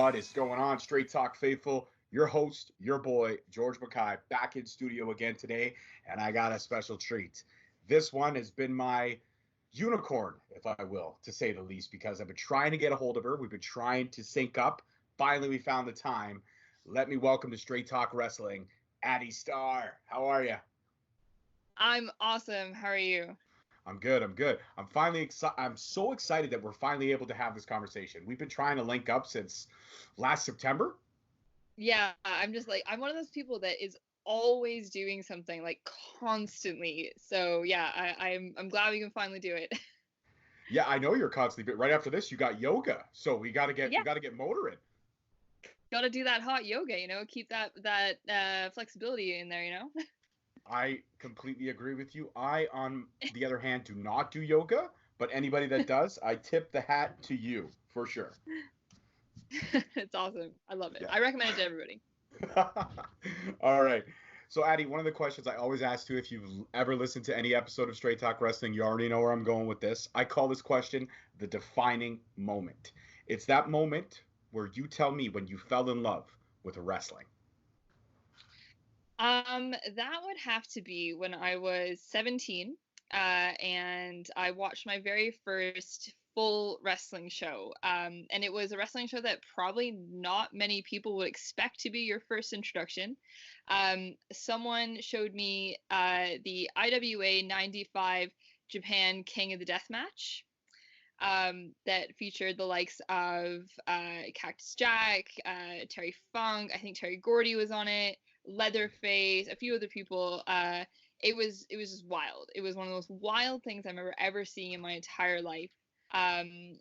What is going on, Straight Talk Faithful? Your host, your boy, George Mackay, back in studio again today, and I got a special treat. This one has been my unicorn, if I will, to say the least, because I've been trying to get a hold of her. We've been trying to sync up. Finally, we found the time. Let me welcome to Straight Talk Wrestling, Addy Starr. How are you? I'm awesome. How are you? I'm good. I'm good. I'm finally excited. I'm so excited that we're finally able to have this conversation. We've been trying to link up since last September. Yeah, I'm one of those people that is always doing something like constantly. So yeah, I'm glad we can finally do it. Yeah, I know you're constantly, but right after this, you got yoga. So we got to get Yeah, we got to get motoring. got to do that hot yoga, keep that flexibility in there. I completely agree with you. I, on the other hand, do not do yoga, but anybody that does, I tip the hat to you for sure. It's awesome. I love it. Yeah. I recommend it to everybody. All right. So, Addy, one of the questions I always ask you, if you've ever listened to any episode of Straight Talk Wrestling, you already know where I'm going with this. I call this question the defining moment. It's that moment where you tell me when you fell in love with wrestling. That would have to be when I was 17, and I watched my very first full wrestling show. And it was a wrestling show that probably not many people would expect to be your first introduction. Someone showed me the IWA 95 Japan King of the Death match. That featured the likes of Cactus Jack, Terry Funk. I think Terry Gordy was on it. Leatherface, a few other people. It was just wild. It was one of the most wild things I remember ever seeing in my entire life. Um,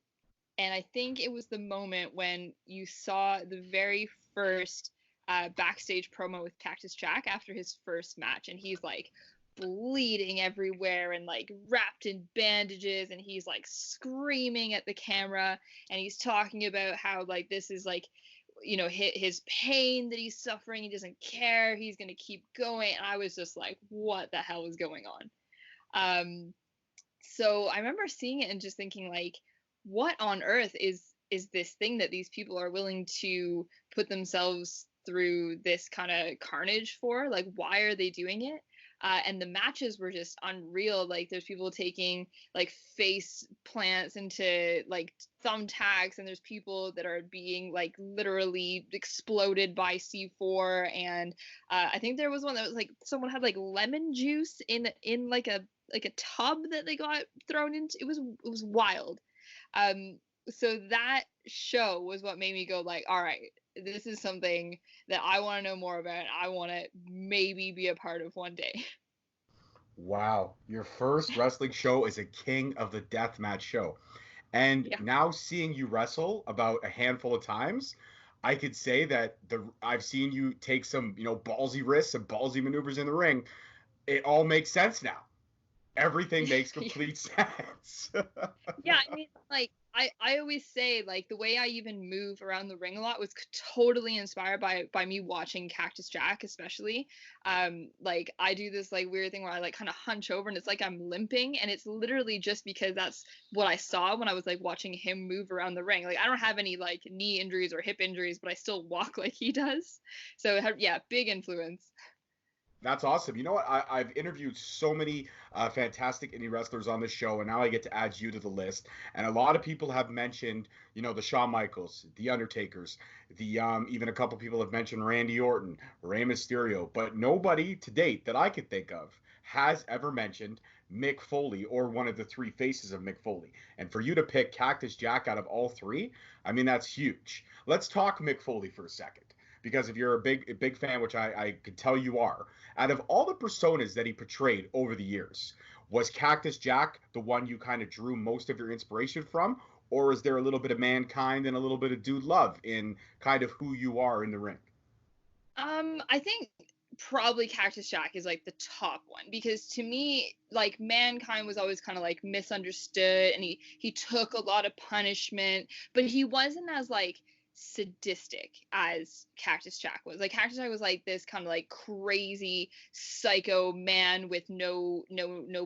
and I think it was the moment when you saw the very first backstage promo with Cactus Jack after his first match, and he's like bleeding everywhere and like wrapped in bandages, and he's like screaming at the camera, and he's talking about how like this is like his pain that he's suffering. He doesn't care. He's gonna keep going. And I was just like, what the hell is going on? So I remember seeing it and just thinking like, what on earth is this thing that these people are willing to put themselves through this kind of carnage for? Like, why are they doing it? And the matches were just unreal. Like, there's people taking like face plants into like thumbtacks, and there's people that are being like literally exploded by C4. And I think there was one that was like someone had like lemon juice in like a tub that they got thrown into. It was wild. So that show was what made me go like, all right, this is something that I want to know more about. I want to maybe be a part of one day. Wow. Your first wrestling show is a King of the Deathmatch show. And Yeah. now seeing you wrestle about a handful of times, I could say that I've seen you take some, ballsy risks and ballsy maneuvers in the ring. It all makes sense now. Everything makes complete sense. Yeah, I mean, like I always say, like the way I even move around the ring a lot was totally inspired by me watching Cactus Jack, especially. Like I do this like weird thing where I like kind of hunch over and it's like I'm limping, and it's literally just because that's what I saw when I was like watching him move around the ring. Like I don't have any like knee injuries or hip injuries, but I still walk like he does. So yeah, big influence. That's awesome. You know what? I've interviewed so many fantastic indie wrestlers on the show, and now I get to add you to the list. And a lot of people have mentioned, the Shawn Michaels, the Undertakers, the even a couple people have mentioned Randy Orton, Rey Mysterio, but nobody to date that I could think of has ever mentioned Mick Foley or one of the three faces of Mick Foley. And for you to pick Cactus Jack out of all three, I mean that's huge. Let's talk Mick Foley for a second. Because if you're a big fan, which I could tell you are, out of all the personas that he portrayed over the years, was Cactus Jack the one you kind of drew most of your inspiration from? Or is there a little bit of Mankind and a little bit of Dude Love in kind of who you are in the ring? I think probably Cactus Jack is like the top one, because to me, like Mankind was always kind of like misunderstood, and he took a lot of punishment, but he wasn't as like sadistic as Cactus Jack was. Like Cactus Jack was like this kind of like crazy psycho man with no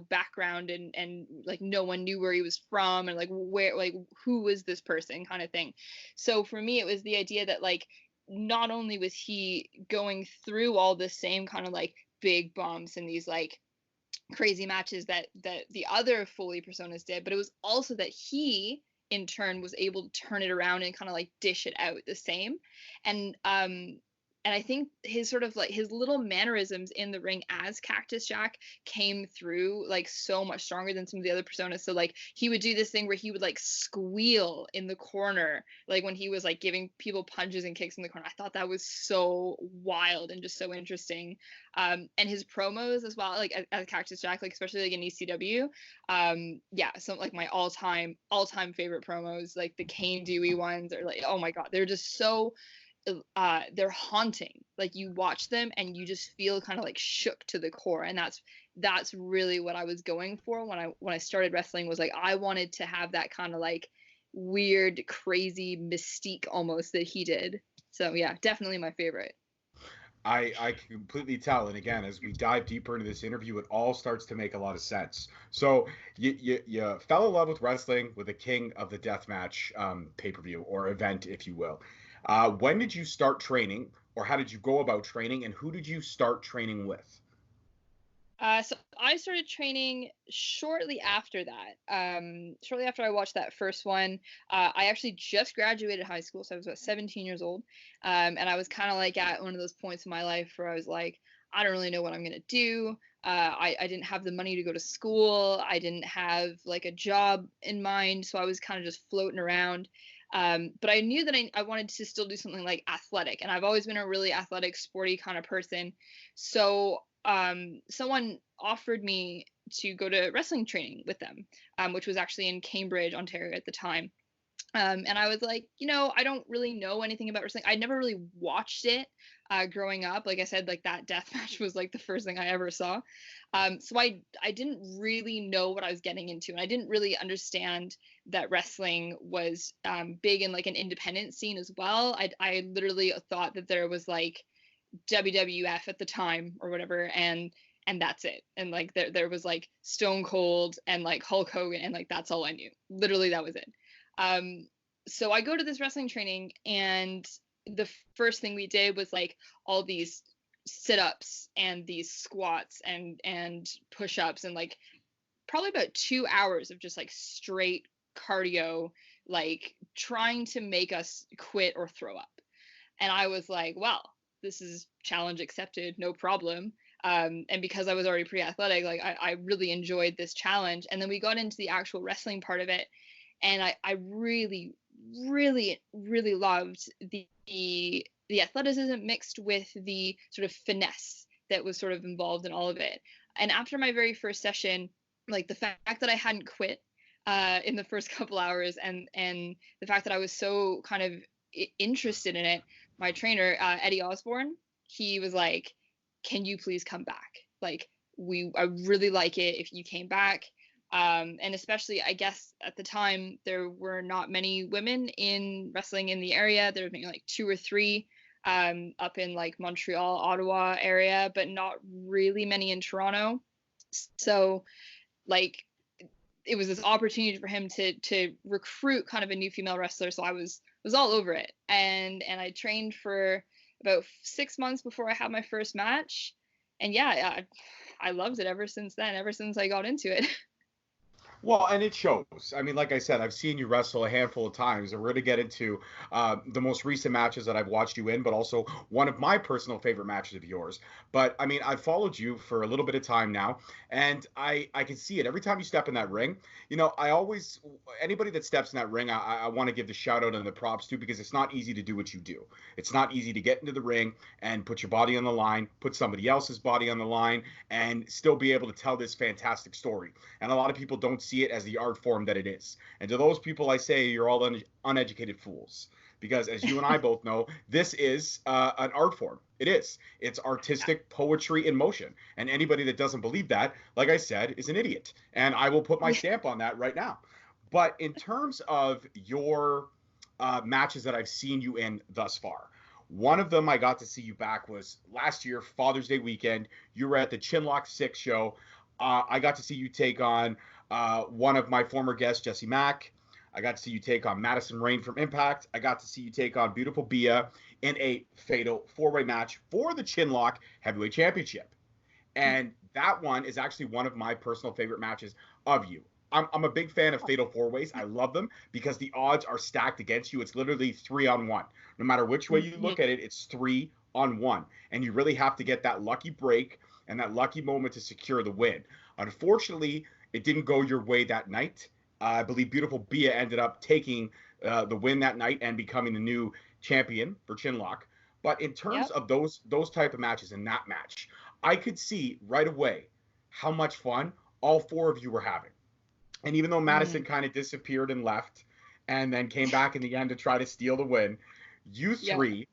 background, and like no one knew where he was from, and like where, like who was this person kind of thing. So for me it was the idea that like not only was he going through all the same kind of like big bumps and these like crazy matches that the other Foley personas did, but it was also that he in turn was able to turn it around and kind of like dish it out the same. And I think his sort of like his little mannerisms in the ring as Cactus Jack came through like so much stronger than some of the other personas. So like he would do this thing where he would like squeal in the corner, like when he was like giving people punches and kicks in the corner. I thought that was so wild and just so interesting. And his promos as well, like as Cactus Jack, like especially like in ECW. Yeah, some like my all-time favorite promos, like the Kane Dewey ones, are like, oh my god, they're just so they're haunting. Like you watch them and you just feel kind of like shook to the core, and that's really what I was going for when I started wrestling. Was like I wanted to have that kind of like weird, crazy mystique almost that he did. So yeah, definitely my favorite. I can completely tell. And again, as we dive deeper into this interview, it all starts to make a lot of sense. So you fell in love with wrestling with the King of the Deathmatch pay-per-view or event, if you will. When did you start training, or how did you go about training, and who did you start training with? So I started training shortly after that. Shortly after I watched that first one, I actually just graduated high school, so I was about 17 years old, and I was kind of like at one of those points in my life where I was like, I don't really know what I'm gonna do. I didn't have the money to go to school. I didn't have like a job in mind, so I was kind of just floating around. But I knew that I wanted to still do something like athletic, and I've always been a really athletic, sporty kind of person. So someone offered me to go to wrestling training with them, which was actually in Cambridge, Ontario at the time. And I was like, I don't really know anything about wrestling. I never really watched it growing up. Like I said, like that death match was like the first thing I ever saw. So I didn't really know what I was getting into, and I didn't really understand that wrestling was big in like an independent scene as well. I literally thought that there was like WWF at the time or whatever, and that's it. And like there was like Stone Cold and like Hulk Hogan, and like that's all I knew. Literally that was it. So I go to this wrestling training, and the first thing we did was like all these sit-ups and these squats and push-ups, and like probably about 2 hours of just like straight cardio, like trying to make us quit or throw up. And I was like, well, this is challenge accepted, no problem. And because I was already pretty athletic, like I really enjoyed this challenge. And then we got into the actual wrestling part of it, and I really, really, really loved the athleticism mixed with the sort of finesse that was sort of involved in all of it. And after my very first session, like the fact that I hadn't quit in the first couple hours, and the fact that I was so kind of interested in it, my trainer, Eddie Osborne, he was like, can you please come back? Like, I really like it if you came back. And especially, I guess at the time, there were not many women in wrestling in the area. There was maybe like two or three up in like Montreal, Ottawa area, but not really many in Toronto. So, like, it was this opportunity for him to recruit kind of a new female wrestler. So I was all over it, and I trained for about 6 months before I had my first match, and yeah, I loved it ever since then. Ever since I got into it. Well, and it shows. I mean, like I said, I've seen you wrestle a handful of times, and we're going to get into the most recent matches that I've watched you in, but also one of my personal favorite matches of yours. But I mean, I've followed you for a little bit of time now, and I can see it every time you step in that ring. I always, anybody that steps in that ring, I want to give the shout out and the props to, because it's not easy to do what you do. It's not easy to get into the ring and put your body on the line, put somebody else's body on the line, and still be able to tell this fantastic story. And a lot of people don't see it as the art form that it is. And to those people, I say you're all uneducated fools. Because as you and I both know, this is an art form. It is. It's artistic poetry in motion. And anybody that doesn't believe that, like I said, is an idiot. And I will put my stamp on that right now. But in terms of your matches that I've seen you in thus far. One of them I got to see you back was last year, Father's Day weekend. You were at the Chinlock 6 show. I got to see you take on one of my former guests, Jesse Mack. I got to see you take on Madison Rain from Impact. I got to see you take on Beautiful Bia in a fatal four-way match for the Chinlock Heavyweight Championship. And that one is actually one of my personal favorite matches of you. I'm a big fan of fatal four ways. I love them because the odds are stacked against you. It's literally 3-on-1. No matter which way you look at it, it's 3-on-1. And you really have to get that lucky break and that lucky moment to secure the win. Unfortunately, it didn't go your way that night. I believe Beautiful Bia ended up taking the win that night and becoming the new champion for Chinlock. But in terms of those type of matches and that match, I could see right away how much fun all four of you were having. And even though Madison kind of disappeared and left and then came back in the end to try to steal the win, you three,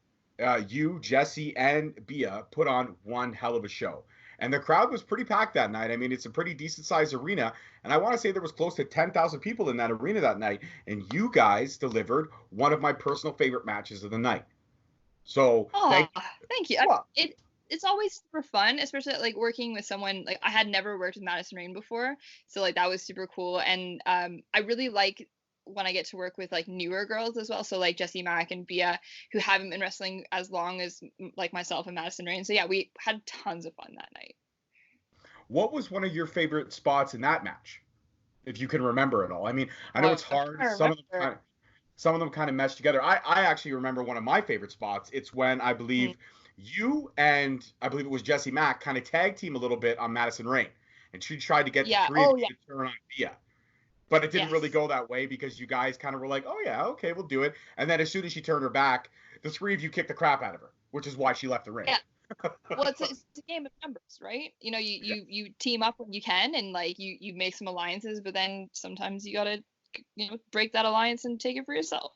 you, Jesse, and Bia put on one hell of a show. And the crowd was pretty packed that night. I mean, it's a pretty decent-sized arena. And I want to say there was close to 10,000 people in that arena that night. And you guys delivered one of my personal favorite matches of the night. So thank you. It's always super fun, especially like working with someone like I had never worked with Madison Rain before, so like that was super cool. And I really like when I get to work with like newer girls as well, so like Jessie Mack and Bia, who haven't been wrestling as long as like myself and Madison Rain. So yeah, we had tons of fun that night. What was one of your favorite spots in that match, if you can remember it all? I mean, I know it's hard. Some of them kind of mesh together. I actually remember one of my favorite spots. It's when I believe you and I believe it was Jessie Mack kind of tag team a little bit on Madison Rain. And she tried to get the three of you to turn on Bia. But it didn't really go that way because you guys kind of were like, oh, yeah, okay, we'll do it. And then as soon as she turned her back, the three of you kicked the crap out of her, which is why she left the ring. Yeah. Well, it's a game of numbers, right? You know, you team up when you can and like you make some alliances, but then sometimes you got to, break that alliance and take it for yourself.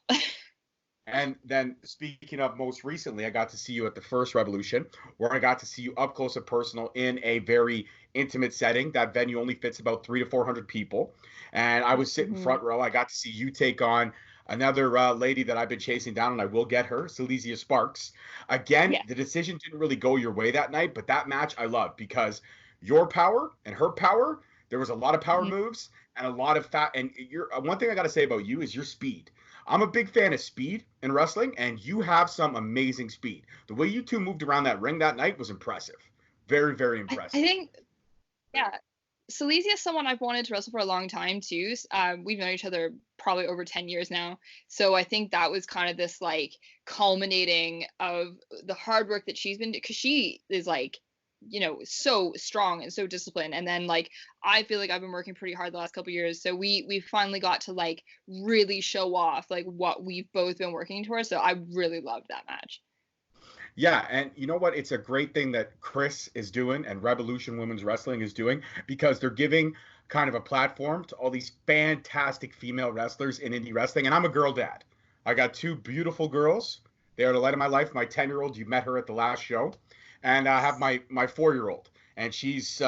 And then speaking of most recently, I got to see you at the first Revolution, where I got to see you up close and personal in a very intimate setting. That venue only fits about 300 to 400 people. And I was sitting front row. I got to see you take on another lady that I've been chasing down, and I will get her, Silesia Sparks. Again, the decision didn't really go your way that night, but that match I loved because your power and her power, there was a lot of power moves and a lot of fat. And one thing I got to say about you is your speed. I'm a big fan of speed in wrestling, and you have some amazing speed. The way you two moved around that ring that night was impressive. Very, very impressive. I think, Silesia is someone I've wanted to wrestle for a long time, too. We've known each other probably over 10 years now. So I think that was kind of this, like, culminating of the hard work that she's been doing, because she is, like, so strong and so disciplined. And then like I feel like I've been working pretty hard the last couple of years, so we finally got to like really show off like what we've both been working towards. So I really loved that match. Yeah, and you know what? It's a great thing that Chris is doing and Revolution Women's Wrestling is doing, because they're giving kind of a platform to all these fantastic female wrestlers in indie wrestling. And I'm a girl dad. I got two beautiful girls. They are the light of my life. My 10-year-old, you met her at the last show. And I have my 4-year-old, and she's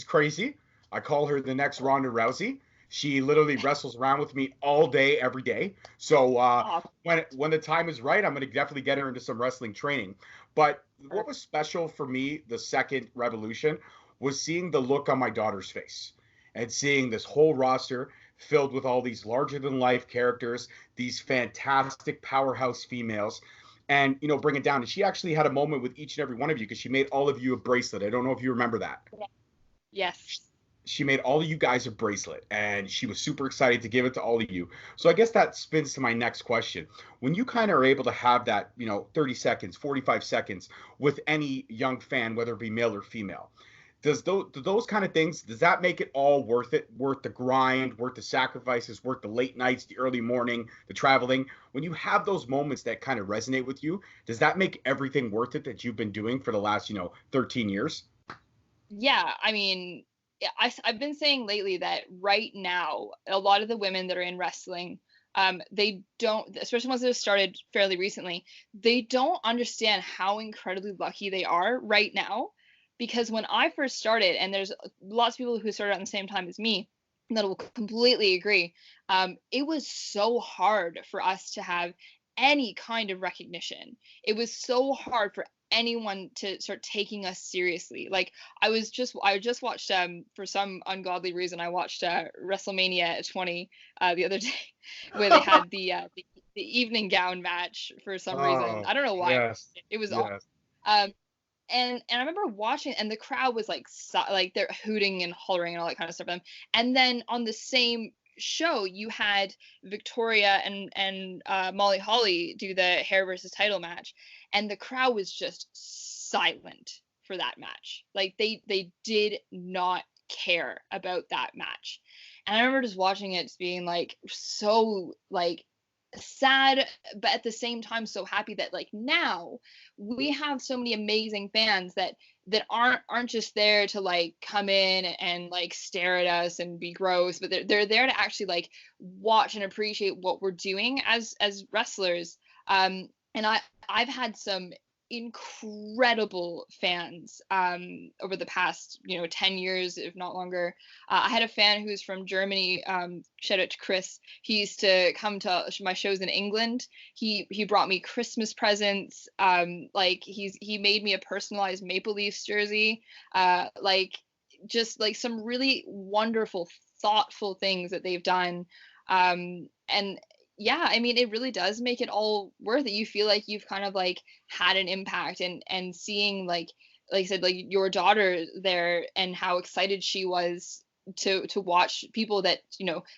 crazy. I call her the next Ronda Rousey. She literally wrestles around with me all day, every day. So when the time is right, I'm going to definitely get her into some wrestling training. But what was special for me, the second Revolution, was seeing the look on my daughter's face and seeing this whole roster filled with all these larger-than-life characters, these fantastic powerhouse females. And, bring it down. And she actually had a moment with each and every one of you because she made all of you a bracelet. I don't know if you remember that. Yes. She made all of you guys a bracelet, and she was super excited to give it to all of you. So I guess that spins to my next question. When you kind of are able to have that, 30 seconds, 45 seconds with any young fan, whether it be male or female, do those kind of things, does that make it all worth it? Worth the grind, worth the sacrifices, worth the late nights, the early morning, the traveling? When you have those moments that kind of resonate with you, does that make everything worth it that you've been doing for the last, 13 years? Yeah, I mean, I've been saying lately that right now, a lot of the women that are in wrestling, they don't, especially ones that have started fairly recently, they don't understand how incredibly lucky they are right now. Because when I first started, and there's lots of people who started at the same time as me, that will completely agree. It was so hard for us to have any kind of recognition. It was so hard for anyone to start taking us seriously. Like I just watched for some ungodly reason I watched WrestleMania 20 the other day where they had the evening gown match for some reason. Oh, I don't know why. yes. It was awesome. Yes. Um, and I remember watching, and the crowd was like like they're hooting and hollering and all that kind of stuff. And then on the same show, you had Victoria and Molly Holly do the hair versus title match, and the crowd was just silent for that match. Like they did not care about that match. And I remember just watching it, just being like so like sad, but at the same time so happy that like now we have so many amazing fans that aren't just there to like come in and like stare at us and be gross, but they're there to actually like watch and appreciate what we're doing as wrestlers. And I've had some incredible fans over the past 10 years, if not longer. I had a fan who's from Germany. Shout out to Chris. He used to come to my shows in England. He brought me Christmas presents. Like he made me a personalized Maple Leafs jersey. Like just like some really wonderful, thoughtful things that they've done. And yeah, I mean, it really does make it all worth it. You feel like you've kind of like had an impact, and seeing like I said, like your daughter there and how excited she was to watch people that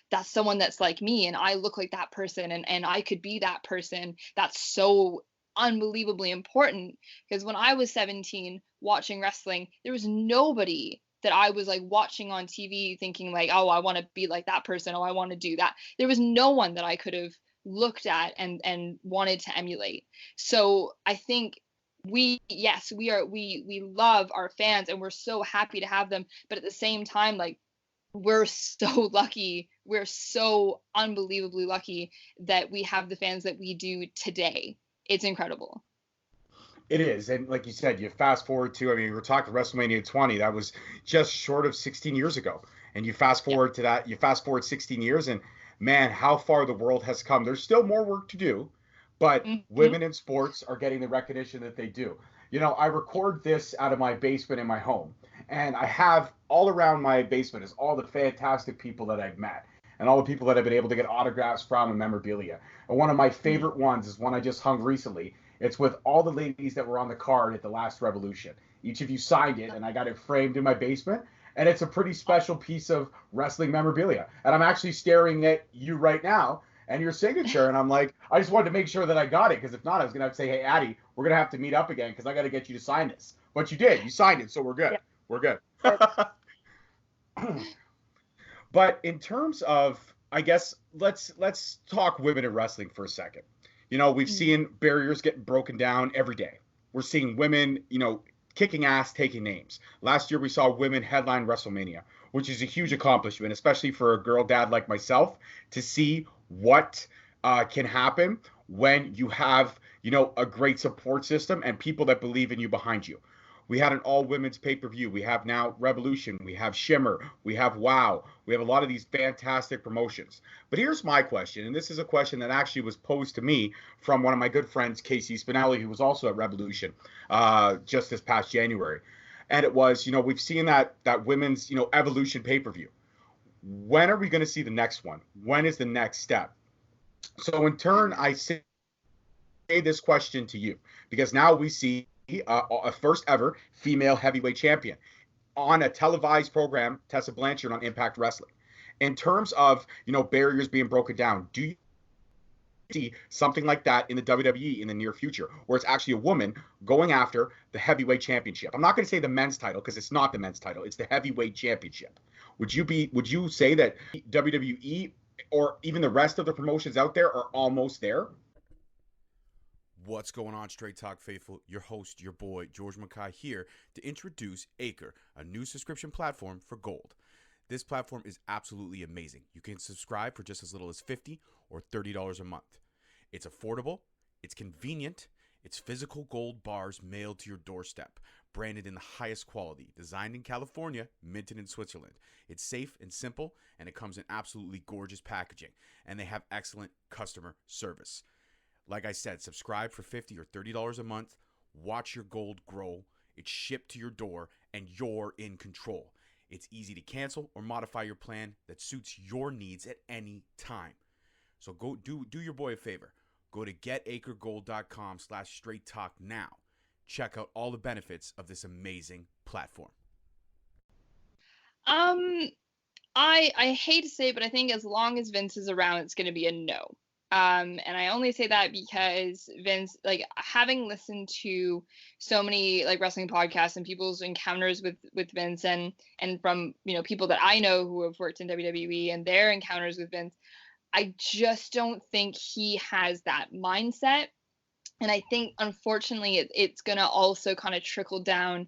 that's someone that's like me and I look like that person, and I could be that person. That's so unbelievably important, because when I was 17 watching wrestling, there was nobody that I was like watching on TV thinking like, oh, I want to be like that person. Oh, I want to do that. There was no one that I could have looked at and wanted to emulate. So I think yes, we love our fans and we're so happy to have them, but at the same time, like, we're so lucky, we're so unbelievably lucky that we have the fans that we do today. It's incredible. It is. And like you said, you fast forward to, I mean, we're talking WrestleMania 20, that was just short of 16 years ago. And you fast Yeah. forward to that, you fast forward 16 years, and man, how far the world has come. There's still more work to do, but Hmm. women in sports are getting the recognition that they do. You know, I record this out of my basement in my home, and I have all around my basement is all the fantastic people that I've met and all the people that I've been able to get autographs from and memorabilia. And one of my Hmm. favorite ones is one I just hung recently. It's with all the ladies that were on the card at the last Revolution. Each of you signed it, and I got it framed in my basement. And it's a pretty special piece of wrestling memorabilia. And I'm actually staring at you right now and your signature. And I'm like, I just wanted to make sure that I got it, because if not, I was going to have to say, hey, Addy, we're going to have to meet up again because I got to get you to sign this. But you did. You signed it, so we're good. Yeah. We're good. Good. But in terms of, I guess let's talk women in wrestling for a second. You know, we've Mm. seen barriers getting broken down every day. We're seeing women, kicking ass, taking names. Last year we saw women headline WrestleMania, which is a huge accomplishment, especially for a girl dad like myself, to see what can happen when you have, a great support system and people that believe in you behind you. We had an all women's pay per view. We have now Revolution. We have Shimmer. We have Wow. We have a lot of these fantastic promotions. But here's my question, and this is a question that actually was posed to me from one of my good friends, Casey Spinelli, who was also at Revolution just this past January. And it was, we've seen that women's, Evolution pay per view. When are we going to see the next one? When is the next step? So in turn, I say this question to you, because now we see a first ever female heavyweight champion on a televised program, Tessa Blanchard on Impact Wrestling. In terms of barriers being broken down, do you see something like that in the WWE in the near future, where it's actually a woman going after the heavyweight championship? I'm not going to say the men's title, because it's not the men's title; it's the heavyweight championship. Would you say that WWE or even the rest of the promotions out there are almost there? What's going on, Straight Talk Faithful? Your host, your boy, George Mackay here to introduce Acre, a new subscription platform for gold. This platform is absolutely amazing. You can subscribe for just as little as $50 or $30 a month. It's affordable, it's convenient, it's physical gold bars mailed to your doorstep, branded in the highest quality, designed in California, minted in Switzerland. It's safe and simple, and it comes in absolutely gorgeous packaging, and they have excellent customer service. Like I said, subscribe for $50 or $30 a month. Watch your gold grow. It's shipped to your door, and you're in control. It's easy to cancel or modify your plan that suits your needs at any time. So go do your boy a favor. Go to getacregold.com/straight talk now. Check out all the benefits of this amazing platform. I hate to say it, but I think as long as Vince is around, it's going to be a no. And I only say that because Vince, like, having listened to so many like wrestling podcasts and people's encounters with Vince, and from, you know, people that I know who have worked in WWE and their encounters with Vince, I just don't think he has that mindset. And I think, unfortunately, it's going to also kind of trickle down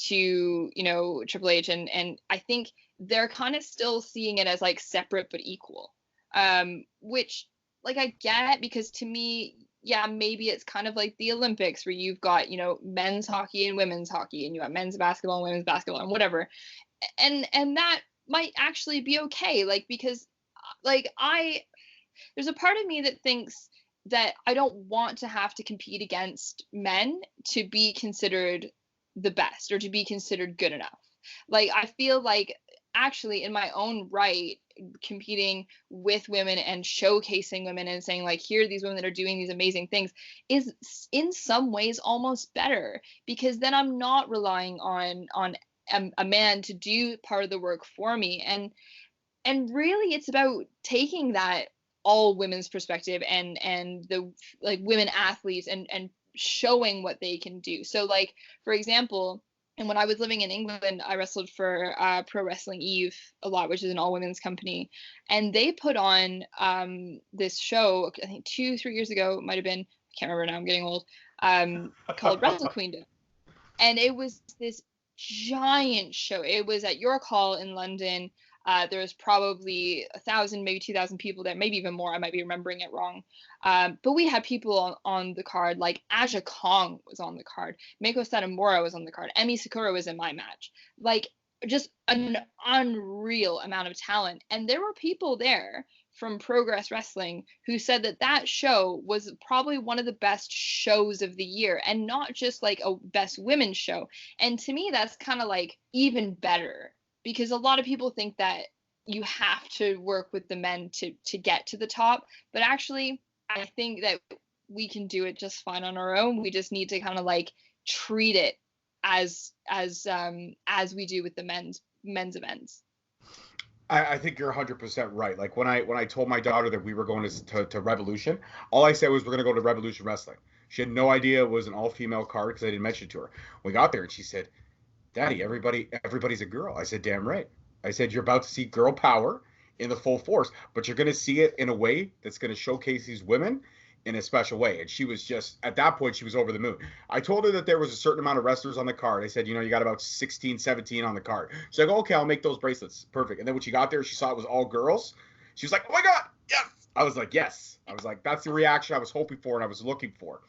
to, you know, Triple H. And I think they're kind of still seeing it as like separate but equal, which, like, I get, because to me, yeah, maybe it's kind of like the Olympics where you've got, you know, men's hockey and women's hockey, and you got men's basketball and women's basketball and whatever. And that might actually be okay. Like, because like there's a part of me that thinks that I don't want to have to compete against men to be considered the best or to be considered good enough. Like, I feel like actually in my own right, competing with women and showcasing women and saying, like, here are these women that are doing these amazing things, is in some ways almost better, because then I'm not relying on a man to do part of the work for me. And really, it's about taking that all women's perspective and the, like, women athletes and showing what they can do. So, like, for example, and when I was living in England, I wrestled for Pro Wrestling Eve a lot, which is an all women's company, and they put on this show, I think 2-3 years ago, it might have been, I can't remember now, I'm getting old, called Wrestle Queendom. And it was this giant show. It was at York Hall in London. There was probably 1,000, maybe 2,000 people there, maybe even more. I might be remembering it wrong. But we had people on the card, like Aja Kong was on the card. Meiko Satomura was on the card. Emi Sakura was in my match. Like, just an unreal amount of talent. And there were people there from Progress Wrestling who said that show was probably one of the best shows of the year, and not just like a best women's show. And to me, that's kind of like even better, because a lot of people think that you have to work with the men to get to the top. But actually, I think that we can do it just fine on our own. We just need to kind of like treat it as we do with the men's events. I think you're 100% right. Like, when I told my daughter that we were going to Revolution, all I said was we're going to go to Revolution Wrestling. She had no idea it was an all-female card because I didn't mention it to her. We got there and she said, "Daddy, everybody's a girl." I said, "Damn right." I said, "You're about to see girl power in the full force, but you're going to see it in a way that's going to showcase these women in a special way." And she was just, at that point, she was over the moon. I told her that there was a certain amount of wrestlers on the card. I said, "You know, you got about 16, 17 on the card." She's like, "Okay, I'll make those bracelets." Perfect. And then when she got there, she saw it was all girls. She was like, "Oh my God, yes." I was like, "Yes." I was like, that's the reaction I was hoping for and I was looking for.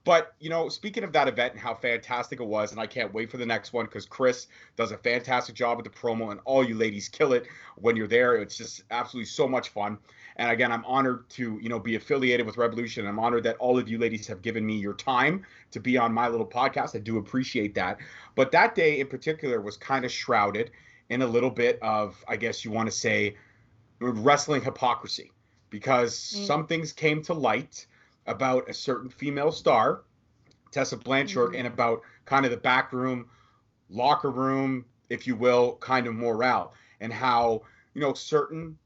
But, you know, speaking of that event and how fantastic it was, and I can't wait for the next one because Chris does a fantastic job with the promo, and all you ladies kill it when you're there. It's just absolutely so much fun. And again, I'm honored to, you know, be affiliated with Revolution. I'm honored that all of you ladies have given me your time to be on my little podcast. I do appreciate that. But that day in particular was kind of shrouded in a little bit of, I guess you want to say, wrestling hypocrisy, because some things came to light about a certain female star, Tessa Blanchard, and about kind of the backroom, locker room, if you will, kind of morale, and how, you know, certain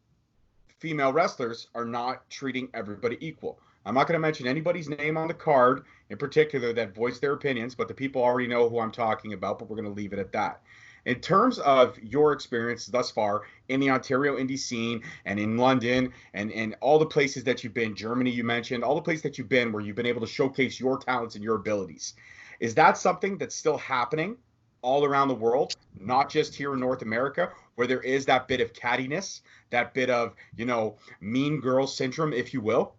female wrestlers are not treating everybody equal. I'm not going to mention anybody's name on the card in particular that voiced their opinions, but the people already know who I'm talking about, but we're going to leave it at that. In terms of your experience thus far in the Ontario indie scene and in London and all the places that you've been, Germany you mentioned, all the places that you've been where you've been able to showcase your talents and your abilities, is that something that's still happening all around the world, not just here in North America, where there is that bit of cattiness, that bit of, you know, mean girl syndrome, if you will?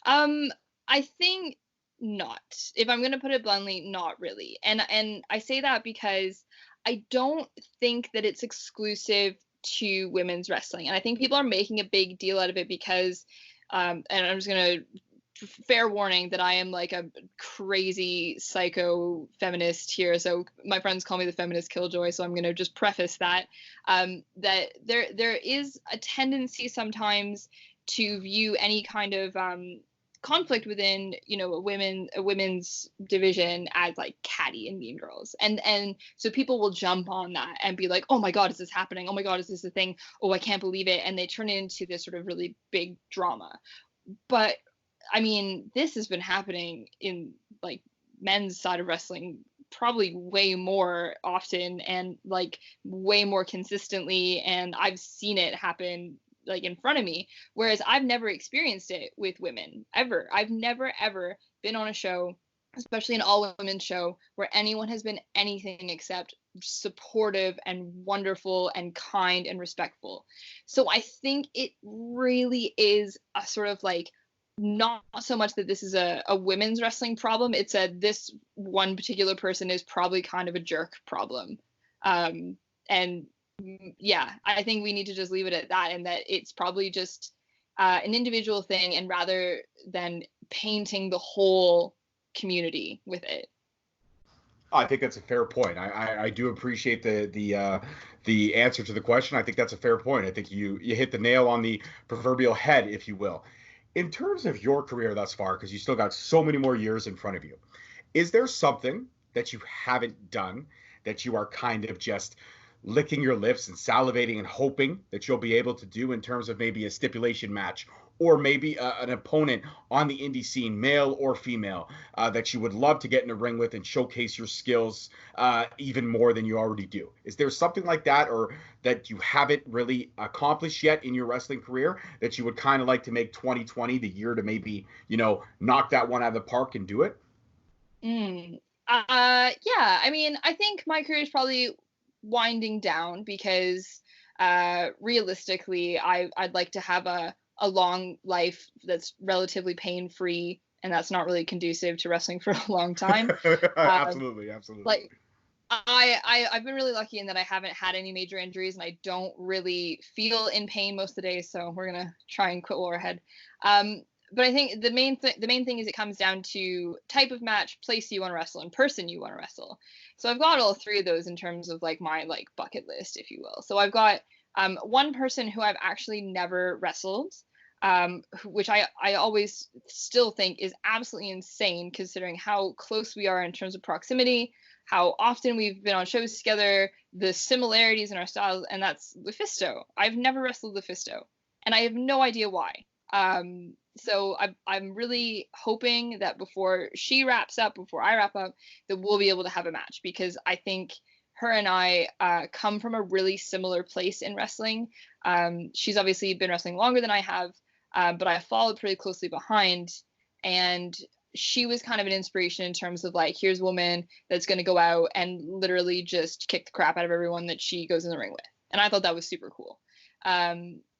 I think not. If I'm going to put it bluntly, not really. And I say that because I don't think that it's exclusive to women's wrestling. And I think people are making a big deal out of it because and I'm just going to fair warning that I am like a crazy psycho feminist here. So my friends call me the feminist killjoy. So I'm going to just preface that that there is a tendency sometimes to view any kind of conflict within a women's division as like catty and mean girls, and so people will jump on that and be like, oh my god, is this happening? Oh my god, is this a thing? Oh, I can't believe it. And they turn it into this sort of really big drama. But I mean, this has been happening in like men's side of wrestling probably way more often and like way more consistently, and I've seen it happen like in front of me, whereas I've never experienced it with women ever. I've never ever been on a show, especially an all women show, where anyone has been anything except supportive and wonderful and kind and respectful. So I think it really is a sort of like, not so much that this is a women's wrestling problem. It's a this one particular person is probably kind of a jerk problem. And yeah, I think we need to just leave it at that, and that it's probably just an individual thing, and rather than painting the whole community with it. I think that's a fair point. I do appreciate the answer to the question. I think that's a fair point. I think you hit the nail on the proverbial head, if you will. In terms of your career thus far, because you still got so many more years in front of you, is there something that you haven't done that you are kind of just licking your lips and salivating and hoping that you'll be able to do in terms of maybe a stipulation match, or maybe an opponent on the indie scene, male or female, that you would love to get in a ring with and showcase your skills even more than you already do? Is there something like that, or that you haven't really accomplished yet in your wrestling career that you would kind of like to make 2020 the year to maybe, knock that one out of the park and do it? Yeah, I mean, I think my career is probably winding down because realistically, I'd like to have a long life that's relatively pain free, and that's not really conducive to wrestling for a long time. Absolutely, absolutely. Like I've been really lucky in that I haven't had any major injuries, and I don't really feel in pain most of the day. So we're gonna try and quit while we're ahead. But I think the main thing is it comes down to type of match, place you want to wrestle, and person you want to wrestle. So I've got all three of those in terms of like my like bucket list, if you will. So I've got one person who I've actually never wrestled, which I always still think is absolutely insane considering how close we are in terms of proximity, how often we've been on shows together, the similarities in our styles, and that's Lufisto. I've never wrestled Lufisto, and I have no idea why. So I'm really hoping that before she wraps up, before I wrap up, that we'll be able to have a match, because I think her and I come from a really similar place in wrestling. She's obviously been wrestling longer than I have, but I followed pretty closely behind, and she was kind of an inspiration in terms of like, here's a woman that's going to go out and literally just kick the crap out of everyone that she goes in the ring with. And I thought that was super cool.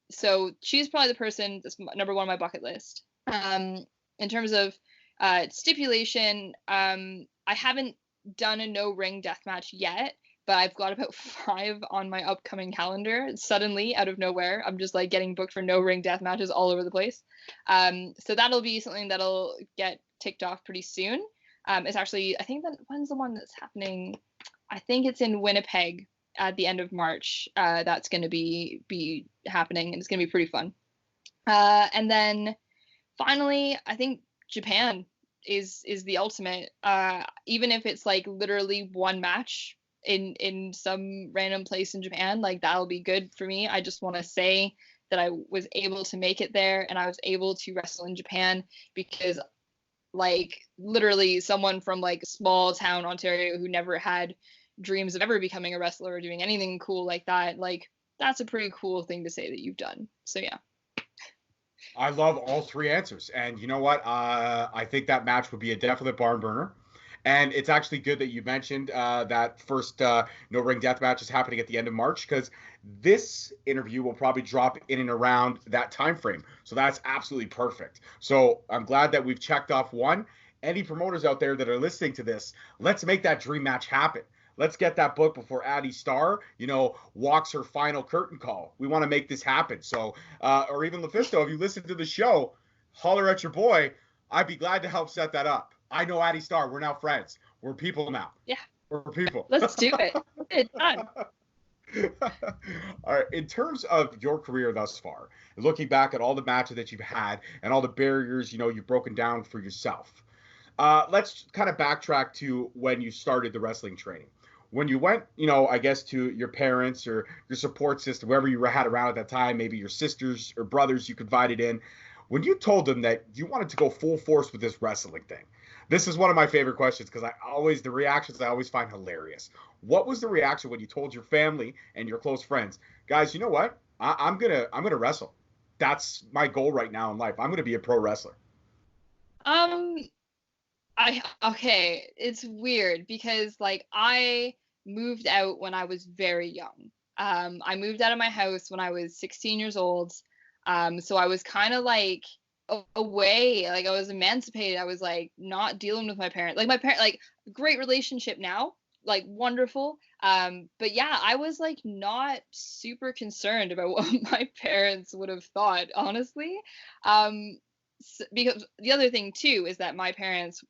So she's probably the person that's number one on my bucket list. In terms of stipulation, I haven't done a no ring death match yet, but I've got about 5 on my upcoming calendar. Suddenly, out of nowhere, I'm just like getting booked for no ring death matches all over the place. So that'll be something that'll get ticked off pretty soon. It's actually, I think that when's the one that's happening? I think it's in Winnipeg at the end of March. That's going to be happening, and it's going to be pretty fun. And then finally, I think Japan is the ultimate. Even if it's like literally one match in some random place in Japan, like that'll be good for me. I just want to say that I was able to make it there, and I was able to wrestle in Japan because like literally someone from like small town Ontario who never had dreams of ever becoming a wrestler or doing anything cool like that, like that's a pretty cool thing to say that you've done. So yeah. I love all three answers, and you know what? I think that match would be a definite barn burner. And it's actually good that you mentioned that first no ring death match is happening at the end of March, because this interview will probably drop in and around that time frame. So that's absolutely perfect. So I'm glad that we've checked off one. any promoters out there that are listening to this, let's make that dream match happen. Let's get that book before Addy Starr, walks her final curtain call. We want to make this happen. So, or even LuFisto, if you listen to the show, holler at your boy. I'd be glad to help set that up. I know Addy Starr. We're now friends. We're people now. Yeah. We're people. Let's do it. It's done. All right. In terms of your career thus far, looking back at all the matches that you've had and all the barriers, you've broken down for yourself. Let's kind of backtrack to when you started the wrestling training. When you went, I guess to your parents or your support system, whoever you had around at that time, maybe your sisters or brothers you confided in, when you told them that you wanted to go full force with this wrestling thing. This is one of my favorite questions because the reactions I always find hilarious. What was the reaction when you told your family and your close friends, guys, you know what? I'm gonna wrestle. That's my goal right now in life. I'm gonna be a pro wrestler. Okay, it's weird because I moved out when I was very young. I moved out of my house when I was 16 years old. So I was kind of away, I was emancipated. I was not dealing with my parents. My parent, great relationship now, wonderful. But yeah, I was not super concerned about what my parents would have thought, honestly. Because the other thing too is that my parents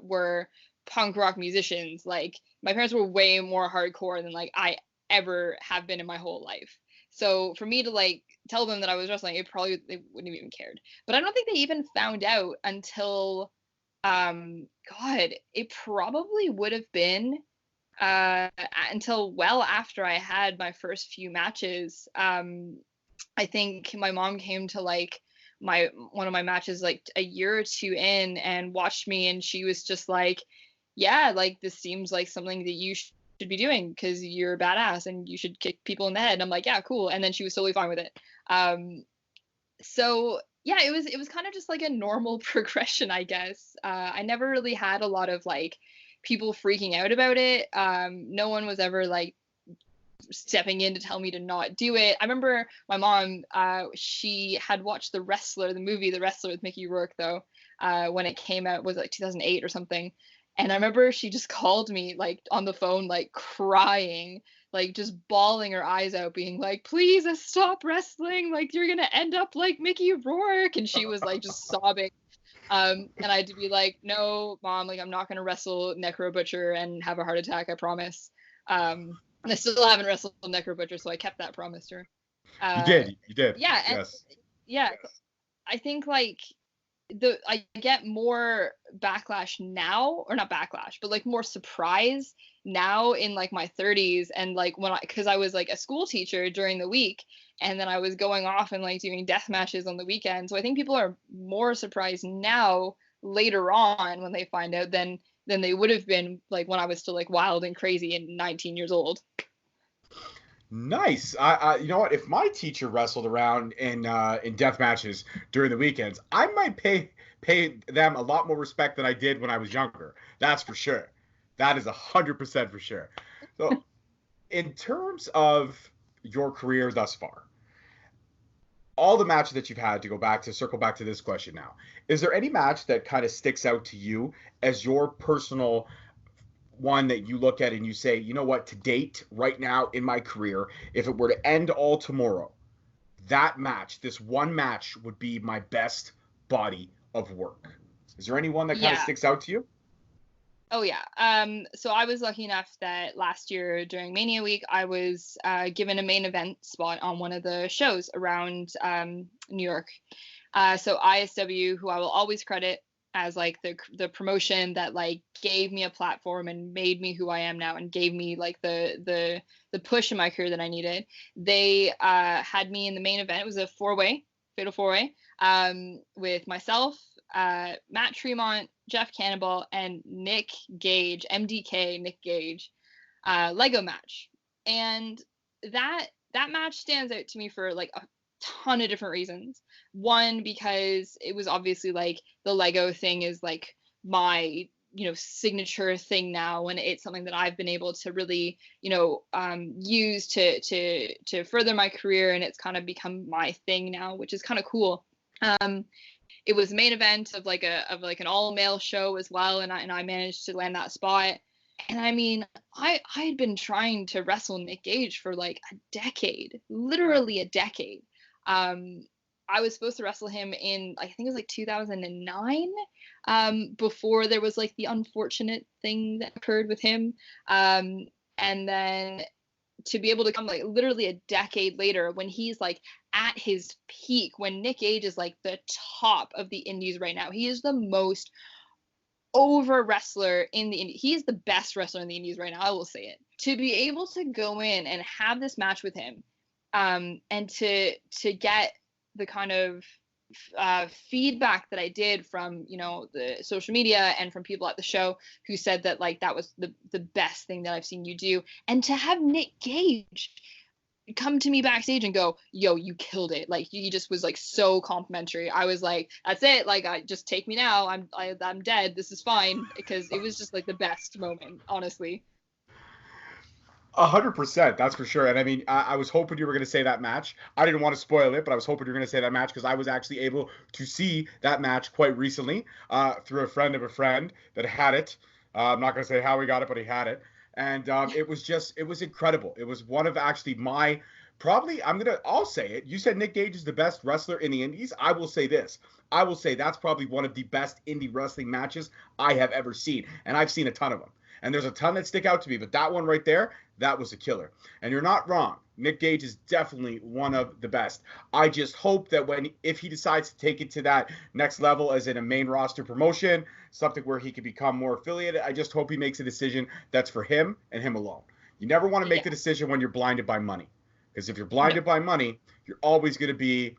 were punk rock musicians. My parents were way more hardcore than I ever have been in my whole life. So for me to tell them that I was wrestling, they wouldn't have even cared. But I don't think they even found out until God, it probably would have been until well after I had my first few matches. I think my mom came to one of my matches a year or two in and watched me, and she was just yeah, this seems like something that you should be doing because you're a badass and you should kick people in the head. And I'm yeah, cool. And then she was totally fine with it. So yeah, it was kind of just a normal progression, I guess. I never really had a lot of people freaking out about it. No one was ever stepping in to tell me to not do it. I remember my mom, she had watched The Wrestler, the movie The Wrestler with Mickey Rourke, though, when it came out, was 2008 or something. And I remember she just called me on the phone, crying, just bawling her eyes out, being please stop wrestling. You're going to end up like Mickey Rourke. And she was just sobbing. And I had to be no, Mom, I'm not going to wrestle Necro Butcher and have a heart attack. I promise. And I still haven't wrestled Necro Butcher, so I kept that promise to her. You did. Yeah. Yes. Yeah. Yes. I think I get more backlash now, or not backlash, but more surprise now in my 30s, and because I was a school teacher during the week, and then I was going off and doing death matches on the weekend. So I think people are more surprised now later on when they find out than they would have been when I was still wild and crazy and 19 years old. Nice. I you know what? If my teacher wrestled around in death matches during the weekends, I might pay them a lot more respect than I did when I was younger. That's for sure. That is 100% for sure. So, in terms of your career thus far, all the matches that you've had, to circle back to this question now, is there any match that kind of sticks out to you as your personal one that you look at and you say, you know what, to date, right now in my career, if it were to end all tomorrow, that match, this one match would be my best body of work? Is there any one that kind of sticks out to you? Oh, yeah. So I was lucky enough that last year during Mania Week, I was given a main event spot on one of the shows around New York. So ISW, who I will always credit as the promotion that gave me a platform and made me who I am now and gave me the push in my career that I needed. They had me in the main event. It was a fatal four-way with myself, Matt Tremont, Jeff Cannonball, and Nick Gage, MDK Nick Gage, Lego match. And that match stands out to me for a ton of different reasons. One, because it was obviously the Lego thing is my signature thing now, and it's something that I've been able to really use to further my career, and it's kind of become my thing now, which is kind of cool. it was main event of like an all male show as well, and I managed to land that spot. And I mean, I had been trying to wrestle Nick Gage for like a decade, literally a decade. I was supposed to wrestle him in, I think it was like 2009, before there was like the unfortunate thing that occurred with him. And then to be able to come like literally a decade later when he's like at his peak, when Nick Gage is like the top of the indies right now. He is the most over wrestler in the indies. He is the best wrestler in the indies right now. I will say it. To be able to go in and have this match with him, and to get the kind of feedback that I did from, you know, the social media and from people at the show who said that like that was the best thing that I've seen you do, and to have Nick Gage come to me backstage and go, yo, you killed it. Like he just was like so complimentary. I was like, that's it. Like, I just take me now. I'm dead. This is fine. Because it was just like the best moment, honestly. 100%, that's for sure. And I mean, I was hoping you were going to say that match. I didn't want to spoil it, but I was hoping you were going to say that match because I was actually able to see that match quite recently through a friend of a friend that had it. I'm not going to say how he got it, but he had it. And it was incredible. It was one of actually my, probably, I'll say it. You said Nick Gage is the best wrestler in the indies. I will say this. I will say that's probably one of the best indie wrestling matches I have ever seen. And I've seen a ton of them. And there's a ton that stick out to me, but that one right there, that was a killer. And you're not wrong. Nick Gage is definitely one of the best. I just hope that if he decides to take it to that next level as in a main roster promotion, something where he could become more affiliated, I just hope he makes a decision that's for him and him alone. You never want to make the decision when you're blinded by money. Because if you're blinded by money, you're always going to be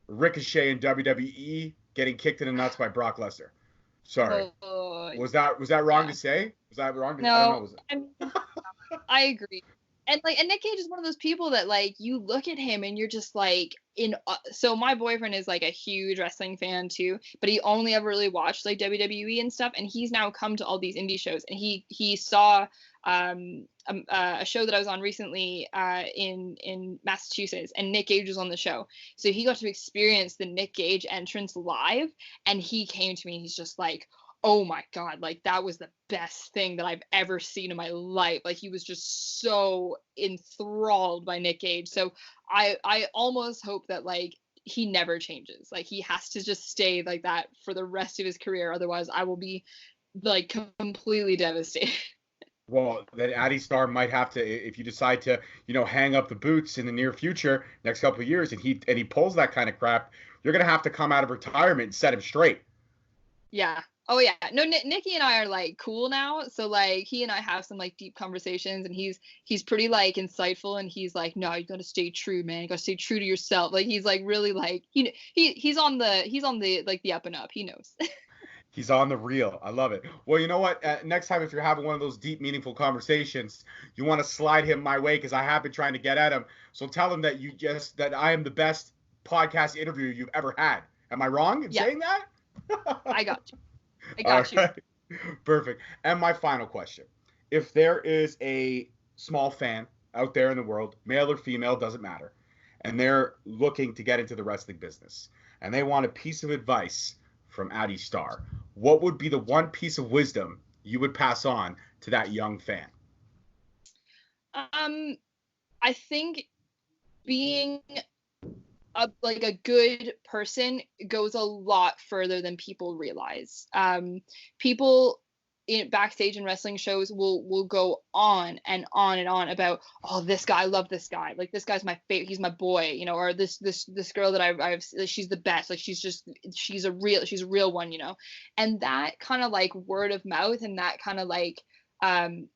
Ricochet in WWE getting kicked in the nuts by Brock Lesnar. Sorry. Was that wrong to say? Was that wrong? No, I don't know. Was it? I agree. And Nick Cage is one of those people that like you look at him and you're just like so my boyfriend is like a huge wrestling fan too, but he only ever really watched like WWE and stuff, and he's now come to all these indie shows, and he saw a show that I was on recently in Massachusetts, and Nick Gage was on the show, so he got to experience the Nick Gage entrance live, and he came to me and he's just like, oh my God, like that was the best thing that I've ever seen in my life. Like he was just so enthralled by Nick Gage. So I almost hope that like he never changes. Like he has to just stay like that for the rest of his career. Otherwise I will be like completely devastated. Well, then Addy Starr might have to, if you decide to, hang up the boots in the near future, next couple of years, and he pulls that kind of crap, you're gonna have to come out of retirement and set him straight. Yeah. Oh yeah. No, Nikki and I are like cool now. So like he and I have some like deep conversations, and he's pretty like insightful, and he's like, no, you gotta stay true, man. You gotta stay true to yourself. Like he's like really like he's on the like the up and up. He knows. He's on the reel. I love it. Well, you know what? Next time, if you're having one of those deep, meaningful conversations, you want to slide him my way because I have been trying to get at him. So tell him that that I am the best podcast interviewer you've ever had. Am I wrong in saying that? I got you. I got you. Right. Perfect. And my final question. If there is a small fan out there in the world, male or female, doesn't matter, and they're looking to get into the wrestling business, and they want a piece of advice from Addy Starr, what would be the one piece of wisdom you would pass on to that young fan? I think being a good person goes a lot further than people realize. People backstage in wrestling shows will go on and on and on about, oh, this guy, I love this guy, like this guy's my favorite, he's my boy, or this girl that I've she's the best, like she's a real one, and that kind of like word of mouth, and that kind of like I'm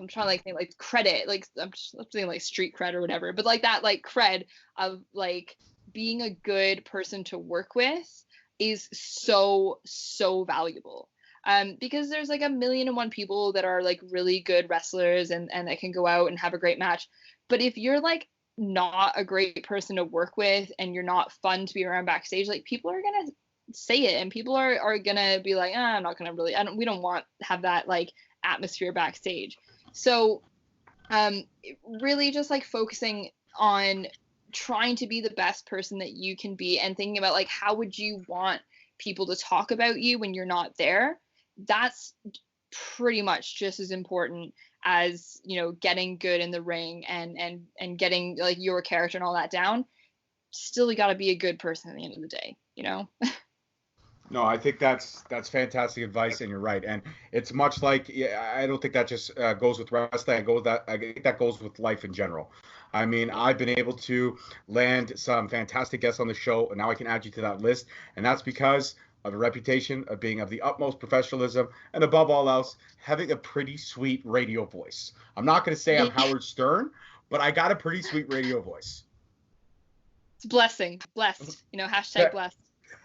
trying to like think like credit, like I'm saying like street cred or whatever, but like that like cred of like being a good person to work with is so valuable. Because there's like 1,000,001 people that are like really good wrestlers and that can go out and have a great match. But if you're like not a great person to work with and you're not fun to be around backstage, like people are gonna say it, and people are gonna be like, I'm not gonna really, we don't want to have that like atmosphere backstage. So really just like focusing on trying to be the best person that you can be and thinking about like how would you want people to talk about you when you're not there, that's pretty much just as important as, you know, getting good in the ring and getting like your character and all that down. Still, you got to be a good person at the end of the day, you know. No, I think that's fantastic advice, and you're right. And it's much like, yeah, I don't think that just goes with wrestling. I think that goes with life in general. I mean, I've been able to land some fantastic guests on the show, and now I can add you to that list. And that's because of a reputation of being of the utmost professionalism, and above all else, having a pretty sweet radio voice. I'm not going to say I'm Howard Stern, but I got a pretty sweet radio voice. It's blessing, blessed, you know, hashtag blessed.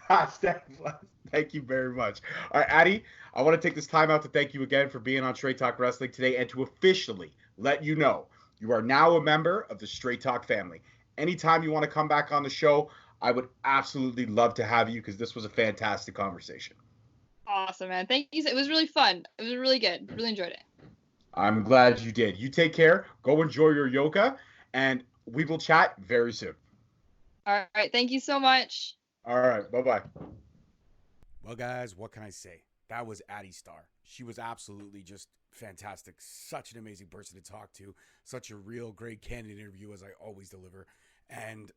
Hashtag blessed. Thank you very much. All right, Addy, I want to take this time out to thank you again for being on Straight Talk Wrestling today, and to officially let you know you are now a member of the Straight Talk family. Anytime you want to come back on the show, I would absolutely love to have you, because this was a fantastic conversation. Awesome, man. Thank you. It was really fun. It was really good. Really enjoyed it. I'm glad you did. You take care. Go enjoy your yoga, and we will chat very soon. All right. Thank you so much. All right. Bye-bye. Well, guys, what can I say? That was Addy Starr. She was absolutely just fantastic. Such an amazing person to talk to. Such a real great candid interview, as I always deliver. And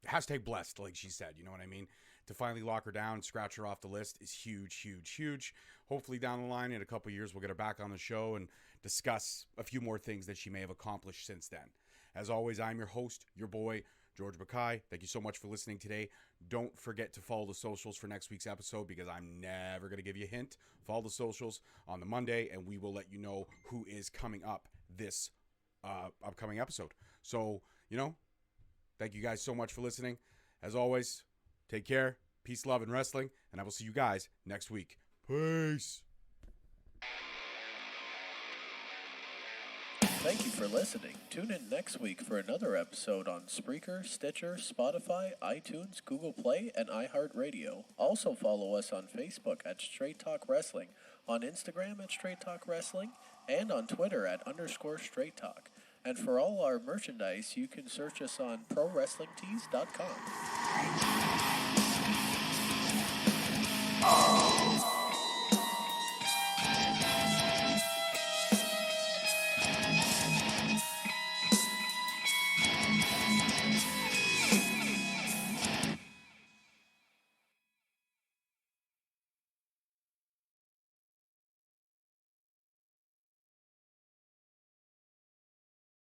hashtag blessed, like she said, you know what I mean? To finally lock her down, scratch her off the list is huge, huge, huge. Hopefully down the line in a couple years, we'll get her back on the show and discuss a few more things that she may have accomplished since then. As always, I'm your host, your boy, George Mackay. Thank you so much for listening today. Don't forget to follow the socials for next week's episode, because I'm never going to give you a hint. Follow the socials on the Monday, and we will let you know who is coming up this upcoming episode. So, you know, thank you guys so much for listening. As always, take care, peace, love, and wrestling, and I will see you guys next week. Peace. Thank you for listening. Tune in next week for another episode on Spreaker, Stitcher, Spotify, iTunes, Google Play, and iHeartRadio. Also follow us on Facebook at Straight Talk Wrestling, on Instagram at Straight Talk Wrestling, and on Twitter at _Straight Talk. And for all our merchandise, you can search us on ProWrestlingTees.com.